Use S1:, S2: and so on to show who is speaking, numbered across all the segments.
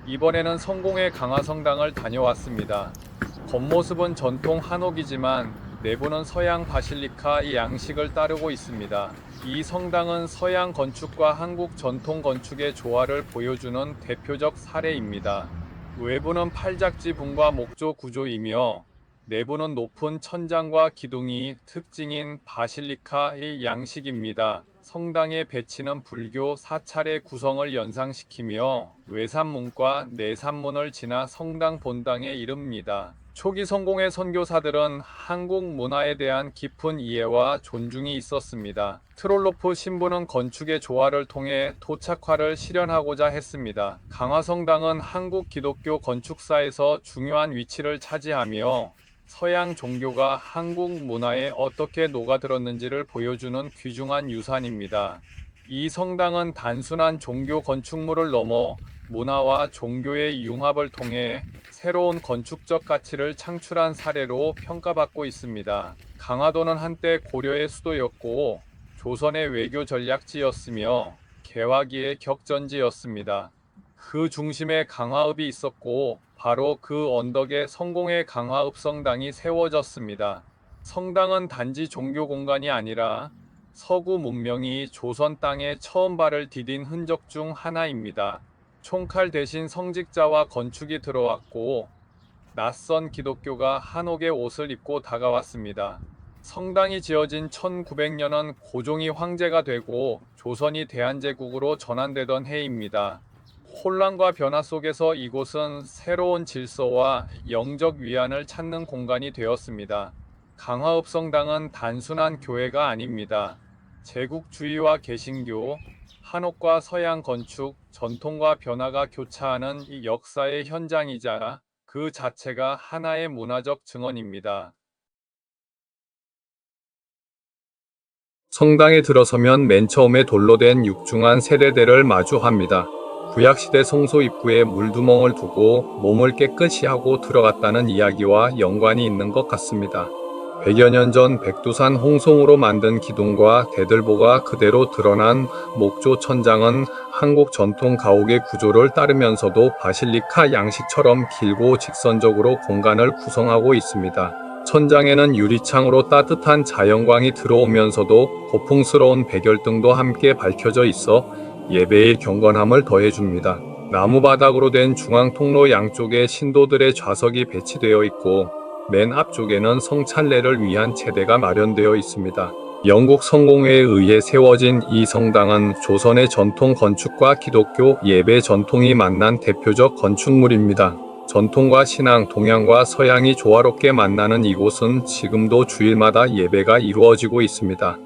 S1: 이번에는 성공의 강화성당을 다녀왔습니다. 겉모습은 전통 한옥이지만 내부는 서양 바실리카 양식을 따르고 있습니다. 이 성당은 서양 건축과 한국 전통 건축의 조화를 보여주는 대표적 사례입니다. 외부는 팔작지붕과 목조 구조이며 내부는 높은 천장과 기둥이 특징인 바실리카의 양식입니다. 성당의 배치는 불교 사찰의 구성을 연상시키며 외산문과 내산문을 지나 성당 본당에 이릅니다. 초기 성공의 선교사들은 한국 문화에 대한 깊은 이해와 존중이 있었습니다. 트롤로프 신부는 건축의 조화를 통해 토착화를 실현하고자 했습니다. 강화성당은 한국 기독교 건축사에서 중요한 위치를 차지하며 서양 종교가 한국 문화에 어떻게 녹아들었는지를 보여주는 귀중한 유산입니다. 이 성당은 단순한 종교 건축물을 넘어 문화와 종교의 융합을 통해 새로운 건축적 가치를 창출한 사례로 평가받고 있습니다. 강화도는 한때 고려의 수도였고 조선의 외교 전략지였으며 개화기의 격전지였습니다. 그 중심에 강화읍이 있었고 바로 그 언덕에 성공의 강화읍 성당이 세워졌습니다. 성당은 단지 종교 공간이 아니라 서구 문명이 조선 땅에 처음 발을 디딘 흔적 중 하나입니다. 총칼 대신 성직자와 건축이 들어왔고 낯선 기독교가 한옥의 옷을 입고 다가왔습니다. 성당이 지어진 1900년은 고종이 황제가 되고 조선이 대한제국으로 전환되던 해입니다. 혼란과 변화 속에서 이곳은 새로운 질서와 영적 위안을 찾는 공간이 되었습니다. 강화읍 성당은 단순한 교회가 아닙니다. 제국주의와 개신교, 한옥과 서양 건축, 전통과 변화가 교차하는 이 역사의 현장이자 그 자체가 하나의 문화적 증언입니다. 성당에 들어서면 맨 처음에 돌로 된 육중한 세례대를 마주합니다. 구약시대 성소 입구에 물두멍을 두고 몸을 깨끗이 하고 들어갔다는 이야기와 연관이 있는 것 같습니다. 100여 년 전 백두산 홍송으로 만든 기둥과 대들보가 그대로 드러난 목조 천장은 한국 전통 가옥의 구조를 따르면서도 바실리카 양식처럼 길고 직선적으로 공간을 구성하고 있습니다. 천장에는 유리창으로 따뜻한 자연광이 들어오면서도 고풍스러운 백열등도 함께 밝혀져 있어 예배의 경건함을 더해줍니다. 나무 바닥으로 된 중앙 통로 양쪽에 신도들의 좌석이 배치되어 있고 맨 앞쪽에는 성찬례를 위한 제대가 마련되어 있습니다. 영국 성공회에 의해 세워진 이 성당은 조선의 전통 건축과 기독교 예배 전통이 만난 대표적 건축물입니다. 전통과 신앙, 동양과 서양이 조화롭게 만나는 이곳은 지금도 주일마다 예배가 이루어지고 있습니다.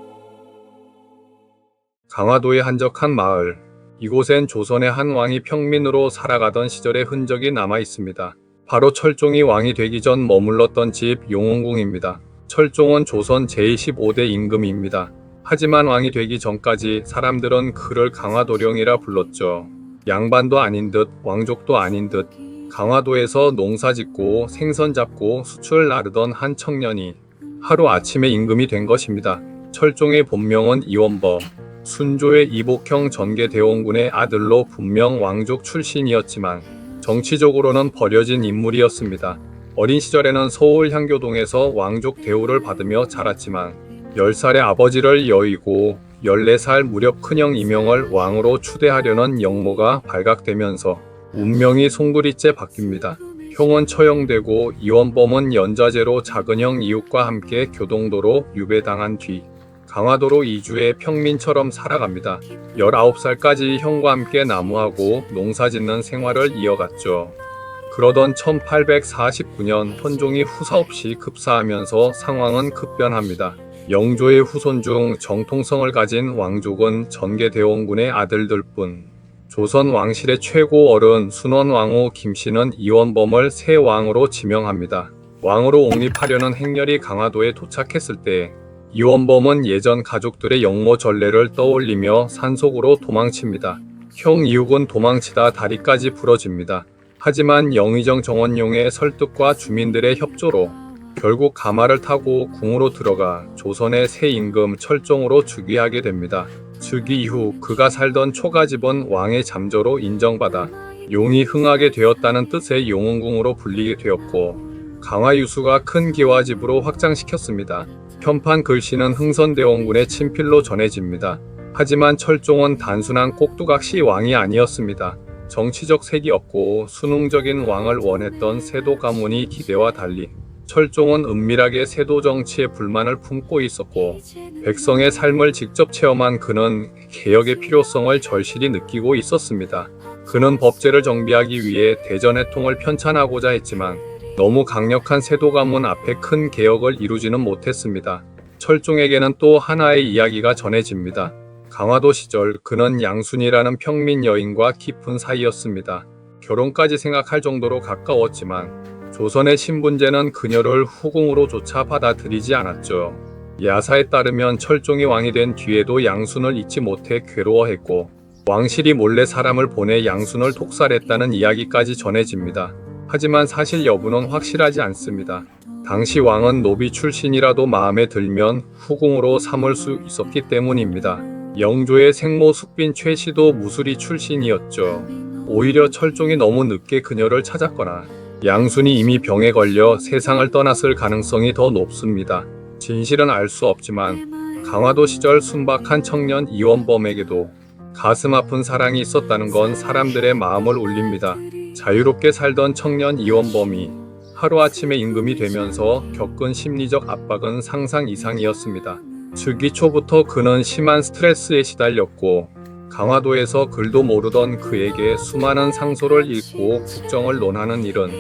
S1: 강화도의 한적한 마을. 이곳엔 조선의 한 왕이 평민으로 살아가던 시절의 흔적이 남아 있습니다. 바로 철종이 왕이 되기 전 머물렀던 집 용원궁입니다. 철종은 조선 제25대 임금입니다. 하지만 왕이 되기 전까지 사람들은 그를 강화도령이라 불렀죠. 양반도 아닌 듯 왕족도 아닌 듯 강화도에서 농사 짓고 생선 잡고 수출 나르던 한 청년이 하루아침에 임금이 된 것입니다. 철종의 본명은 이원버. 순조의 이복형 전개대원군의 아들로 분명 왕족 출신이었지만 정치적으로는 버려진 인물이었습니다. 어린 시절에는 서울 향교동에서 왕족 대우를 받으며 자랐지만 10살의 아버지를 여의고 14살 무렵 큰형 이명을 왕으로 추대하려는 영모가 발각되면서 운명이 송두리째 바뀝니다. 형은 처형되고 이원범은 연좌제로 작은형 이웃과 함께 교동도로 유배당한 뒤 강화도로 이주해 평민처럼 살아갑니다. 19살까지 형과 함께 나무하고 농사짓는 생활을 이어갔죠. 그러던 1849년 헌종이 후사없이 급사하면서 상황은 급변합니다. 영조의 후손 중 정통성을 가진 왕족은 전개대원군의 아들들뿐. 조선 왕실의 최고 어른 순원왕후 김씨는 이원범을 새 왕으로 지명합니다. 왕으로 옹립하려는 행렬이 강화도에 도착했을 때 이원범은 예전 가족들의 영모 전례를 떠올리며 산속으로 도망칩니다. 형 이욱은 도망치다 다리까지 부러집니다. 하지만 영의정 정원용의 설득과 주민들의 협조로 결국 가마를 타고 궁으로 들어가 조선의 새 임금 철종으로 즉위하게 됩니다. 즉위 이후 그가 살던 초가집은 왕의 잠저로 인정받아 용이 흥하게 되었다는 뜻의 용흥궁으로 불리게 되었고 강화유수가 큰 기와집으로 확장시켰습니다. 편판 글씨는 흥선대원군의 친필로 전해집니다. 하지만 철종은 단순한 꼭두각시 왕이 아니었습니다. 정치적 색이 없고 순응적인 왕을 원했던 세도 가문이 기대와 달리 철종은 은밀하게 세도 정치에 불만을 품고 있었고 백성의 삶을 직접 체험한 그는 개혁의 필요성을 절실히 느끼고 있었습니다. 그는 법제를 정비하기 위해 대전해통을 편찬하고자 했지만 너무 강력한 세도 가문 앞에 큰 개혁을 이루지는 못했습니다. 철종에게는 또 하나의 이야기가 전해집니다. 강화도 시절 그는 양순이라는 평민 여인과 깊은 사이였습니다. 결혼까지 생각할 정도로 가까웠지만 조선의 신분제는 그녀를 후궁으로조차 받아들이지 않았죠. 야사에 따르면 철종이 왕이 된 뒤에도 양순을 잊지 못해 괴로워했고 왕실이 몰래 사람을 보내 양순을 독살했다는 이야기까지 전해집니다. 하지만 사실 여부는 확실하지 않습니다. 당시 왕은 노비 출신이라도 마음에 들면 후궁으로 삼을 수 있었기 때문입니다. 영조의 생모 숙빈 최씨도 무술이 출신이었죠. 오히려 철종이 너무 늦게 그녀를 찾았거나 양순이 이미 병에 걸려 세상을 떠났을 가능성이 더 높습니다. 진실은 알 수 없지만 강화도 시절 순박한 청년 이원범에게도 가슴 아픈 사랑이 있었다는 건 사람들의 마음을 울립니다. 자유롭게 살던 청년 이원범이 하루아침에 임금이 되면서 겪은 심리적 압박은 상상 이상이었습니다. 즉위 초부터 그는 심한 스트레스에 시달렸고 강화도에서 글도 모르던 그에게 수많은 상소를 읽고 국정을 논하는 일은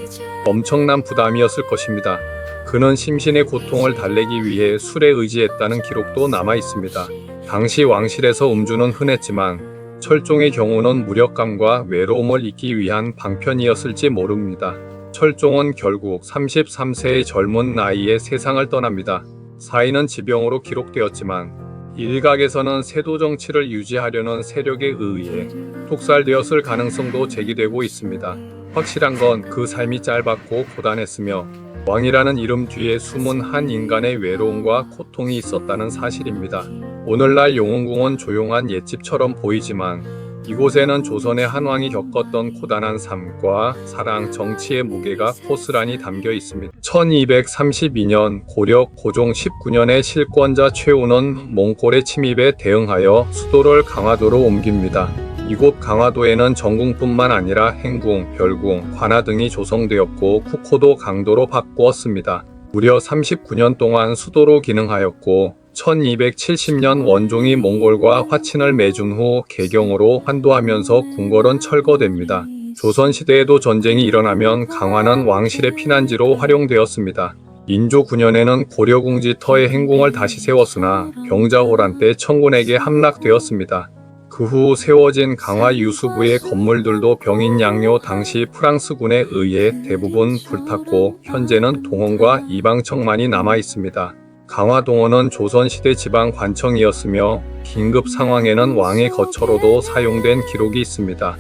S1: 엄청난 부담이었을 것입니다. 그는 심신의 고통을 달래기 위해 술에 의지했다는 기록도 남아 있습니다. 당시 왕실에서 음주는 흔했지만 철종의 경우는 무력감과 외로움을 잊기 위한 방편이었을지 모릅니다. 철종은 결국 33세의 젊은 나이에 세상을 떠납니다. 사인은 지병으로 기록되었지만 일각에서는 세도 정치를 유지하려는 세력에 의해 독살되었을 가능성도 제기되고 있습니다. 확실한 건 그 삶이 짧았고 고단했으며 왕이라는 이름 뒤에 숨은 한 인간의 외로움과 고통이 있었다는 사실입니다. 오늘날 용흥궁은 조용한 옛집처럼 보이지만 이곳에는 조선의 한 왕이 겪었던 고단한 삶과 사랑, 정치의 무게가 고스란히 담겨 있습니다. 1232년 고려 고종 19년에 실권자 최우는 몽골의 침입에 대응하여 수도를 강화도로 옮깁니다. 이곳 강화도에는 정궁뿐만 아니라 행궁, 별궁, 관하 등이 조성되었고 국호도 강도로 바꾸었습니다. 무려 39년 동안 수도로 기능하였고 1270년 원종이 몽골과 화친을 맺은 후 개경으로 환도하면서 궁궐은 철거됩니다. 조선시대에도 전쟁이 일어나면 강화는 왕실의 피난지로 활용되었습니다. 인조 9년에는 고려궁지 터에 행궁을 다시 세웠으나 병자호란 때 청군에게 함락되었습니다. 그 후 세워진 강화 유수부의 건물들도 병인양요 당시 프랑스군에 의해 대부분 불탔고 현재는 동원과 이방청만이 남아 있습니다. 강화동원은 조선시대 지방관청이었으며 긴급 상황에는 왕의 거처로도 사용된 기록이 있습니다.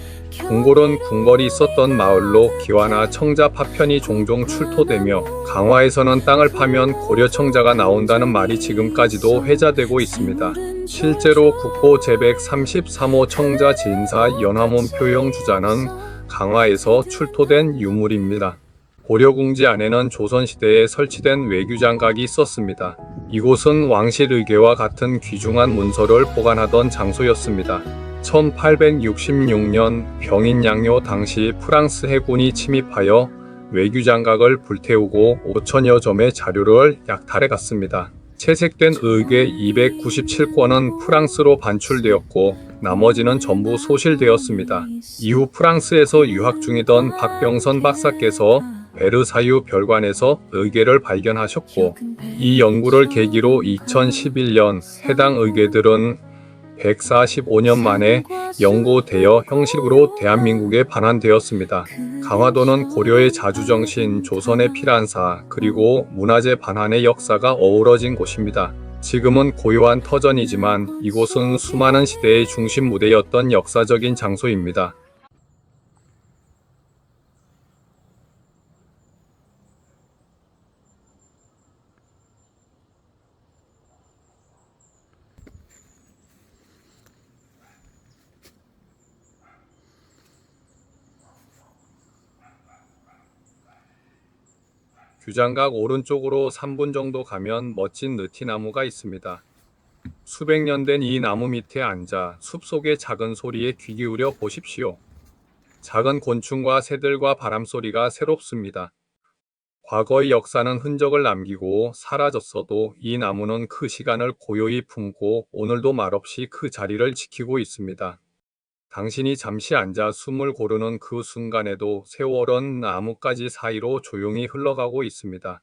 S1: 궁궐은 궁궐이 있었던 마을로 기와나 청자 파편이 종종 출토되며 강화에서는 땅을 파면 고려 청자가 나온다는 말이 지금까지도 회자되고 있습니다. 실제로 국보 제133호 청자 진사 연화문 표형 주자는 강화에서 출토된 유물입니다. 고려궁지 안에는 조선시대에 설치된 외규장각이 있었습니다. 이곳은 왕실 의궤와 같은 귀중한 문서를 보관하던 장소였습니다. 1866년 병인양요 당시 프랑스 해군이 침입하여 외규장각을 불태우고 5천여 점의 자료를 약탈해 갔습니다. 채색된 의궤 297권은 프랑스로 반출되었고 나머지는 전부 소실되었습니다. 이후 프랑스에서 유학 중이던 박병선 박사께서 베르사유 별관에서 의궤를 발견하셨고 이 연구를 계기로 2011년 해당 의궤들은 145년 만에 연고되어 형식으로 대한민국에 반환되었습니다. 강화도는 고려의 자주정신, 조선의 피란사, 그리고 문화재 반환의 역사가 어우러진 곳입니다. 지금은 고요한 터전이지만 이곳은 수많은 시대의 중심 무대였던 역사적인 장소입니다. 규장각 오른쪽으로 3분 정도 가면 멋진 느티나무가 있습니다. 수백 년 된 이 나무 밑에 앉아 숲속의 작은 소리에 귀 기울여 보십시오. 작은 곤충과 새들과 바람소리가 새롭습니다. 과거의 역사는 흔적을 남기고 사라졌어도 이 나무는 그 시간을 고요히 품고 오늘도 말없이 그 자리를 지키고 있습니다. 당신이 잠시 앉아 숨을 고르는 그 순간에도 세월은 나뭇가지 사이로 조용히 흘러가고 있습니다.